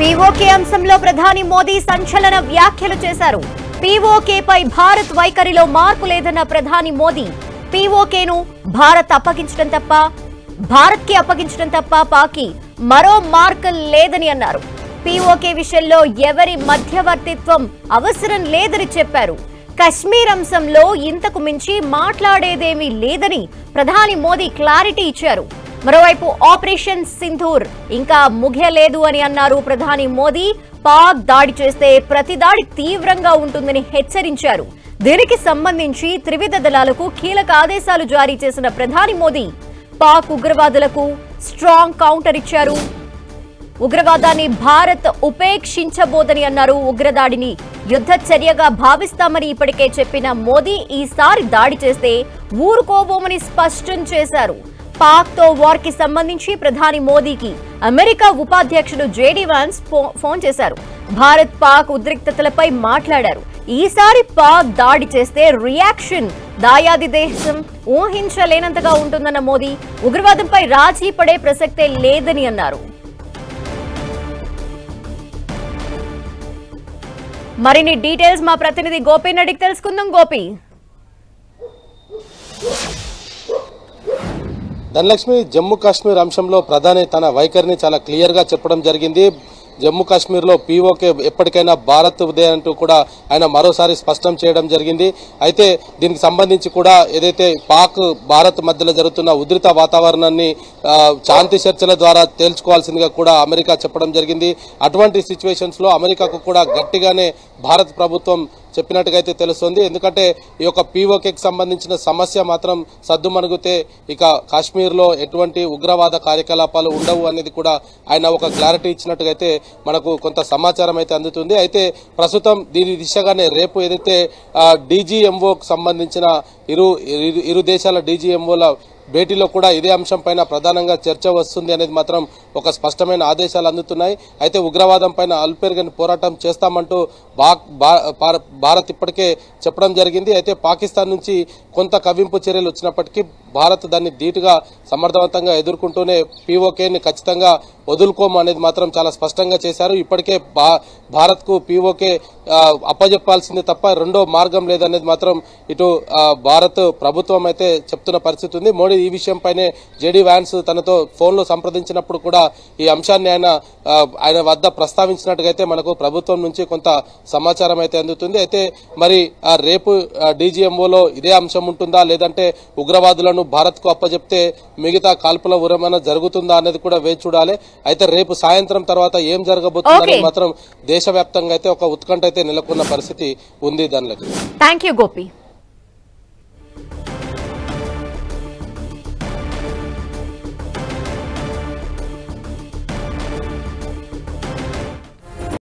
PoK అంశంలో ప్రధాని మోదీ సంచలన వ్యాఖ్యలు చేశారు. పీఓకేపై భారత్ వైఖరిలో మార్పు లేదన్న ప్రధాని మోదీ పీఓకేను భారత్కి అప్పగించడం తప్ప పాకి మరో మార్గం లేదని అన్నారు. పీఓకే విషయంలో ఎవరి మధ్యవర్తిత్వం అవసరం లేదని చెప్పారు. కశ్మీర్ అంశంలో ఇంతకు మించి మాట్లాడేదేమీ లేదని ప్రధాని మోదీ క్లారిటీ ఇచ్చారు. మరోవైపు ఆపరేషన్ సింధూర్ ఇంకా ముగియలేదు అని అన్నారు ప్రధాని మోదీ. పాక్ దాడి చేస్తే ప్రతి దాడి తీవ్రంగా ఉంటుందని హెచ్చరించారు. దీనికి సంబంధించి త్రివిధ దళాలకు కీలక ఆదేశాలు జారీ చేసిన ప్రధాని మోదీ పాక్ ఉగ్రవాదులకు స్ట్రాంగ్ కౌంటర్ ఇచ్చారు. ఉగ్రవాదాన్ని భారత్ ఉపేక్షించబోదని అన్నారు. ఉగ్రదాడిని యుద్ధ చర్యగా భావిస్తామని ఇప్పటికే చెప్పిన మోదీ ఈసారి దాడి చేస్తే ఊరుకోబోమని స్పష్టం చేశారు. పాక్ తో వార్ కి సంబంధించి ప్రధాని మోదీకి అమెరికా ఉపాధ్యక్షుడు జేడీ వాన్స్ ఫోన్ చేశారు. భారత్ పాక్ ఉద్రిక్తతలపై మాట్లాడారు. ఈసారి పాక్ దాడి చేస్తే రియాక్షన్ దాయాది దేశం ఊహించలేనంతగా ఉంటుందన్న మోదీ ఉగ్రవాదంపై రాజీ పడే ప్రసక్తే లేదని అన్నారు. మరిన్ని డీటెయిల్స్ మా ప్రతినిధి గోపీని అడిగి తెలుసుకుందాం. గోపి, ధనలక్ష్మి, జమ్మూ కాశ్మీర్ అంశంలో ప్రధాని తన వైఖరిని చాలా క్లియర్ గా చెప్పడం జరిగింది. జమ్మూ కాశ్మీర్లో పీఓకే ఎప్పటికైనా భారత్ ఉదే అంటూ కూడా ఆయన మరోసారి స్పష్టం చేయడం జరిగింది. అయితే దీనికి సంబంధించి కూడా ఏదైతే పాక్ భారత్ మధ్యలో జరుగుతున్న ఉధృత వాతావరణాన్ని శాంతి చర్చల ద్వారా తేల్చుకోవాల్సిందిగా కూడా అమెరికా చెప్పడం జరిగింది. అటువంటి సిచ్యువేషన్స్ లో అమెరికాకు కూడా గట్టిగానే భారత ప్రభుత్వం చెప్పినట్టుగా అయితే తెలుస్తుంది. ఎందుకంటే ఈ యొక్క పీఓకేకి సంబంధించిన సమస్య మాత్రం సద్దుమణుగితే ఇక కాశ్మీర్లో ఎటువంటి ఉగ్రవాద కార్యకలాపాలు ఉండవు అనేది కూడా ఆయన ఒక క్లారిటీ ఇచ్చినట్టుగా అయితే మనకు కొంత సమాచారం అయితే అందుతుంది. ప్రస్తుతం దీని దిశగానే రేపు ఏదైతే డీజీఎంఓకి సంబంధించిన ఇరు దేశాల డీజీఎంఓల భేటీలో కూడా ఇదే అంశం పైన ప్రధానంగా చర్చ వస్తుంది అనేది మాత్రం ఒక స్పష్టమైన ఆదేశాలు అందుతున్నాయి. అయితే ఉగ్రవాదం పైన అల్పెరుగని పోరాటం చేస్తామంటూ భారత్ ఇప్పటికే చెప్పడం జరిగింది. అయితే పాకిస్తాన్ నుంచి కొంత కవ్వింపు చర్యలు వచ్చినప్పటికీ భారత్ దాన్ని ధీటుగా సమర్థవంతంగా ఎదుర్కొంటూనే పీఓకేని ఖచ్చితంగా వదులుకోము అనేది మాత్రం చాలా స్పష్టంగా చేశారు. ఇప్పటికే భారత్కు పీఓకే అప్పజెప్పాల్సిందే తప్ప రెండో మార్గం లేదనేది మాత్రం ఇటు భారత్ ప్రభుత్వం అయితే చెప్తున్న పరిస్థితి ఉంది. మోడీ ఈ విషయంపైనే జేడీ వ్యాన్స్ తనతో ఫోన్లో సంప్రదించినప్పుడు కూడా ఈ అంశాన్ని ఆయన వద్ద ప్రస్తావించినట్టుగా అయితే మనకు ప్రభుత్వం నుంచి కొంత సమాచారం అయితే అందుతుంది. అయితే మరి రేపు డీజీఎంఓలో ఇదే అంశం ఉంటుందా, లేదంటే ఉగ్రవాదులను భారత్కు అప్పజెప్తే మిగతా కాల్పుల విరమణ జరుగుతుందా అనేది కూడా వేచి చూడాలి. అయితే రేపు సాయంత్రం తర్వాత ఏం జరగబోతుందని మాత్రం దేశవ్యాప్తంగా అయితే ఒక ఉత్కంఠ అయితే నెలకొన్న పరిస్థితి ఉంది. దానిలో థాంక్యూ గోపి.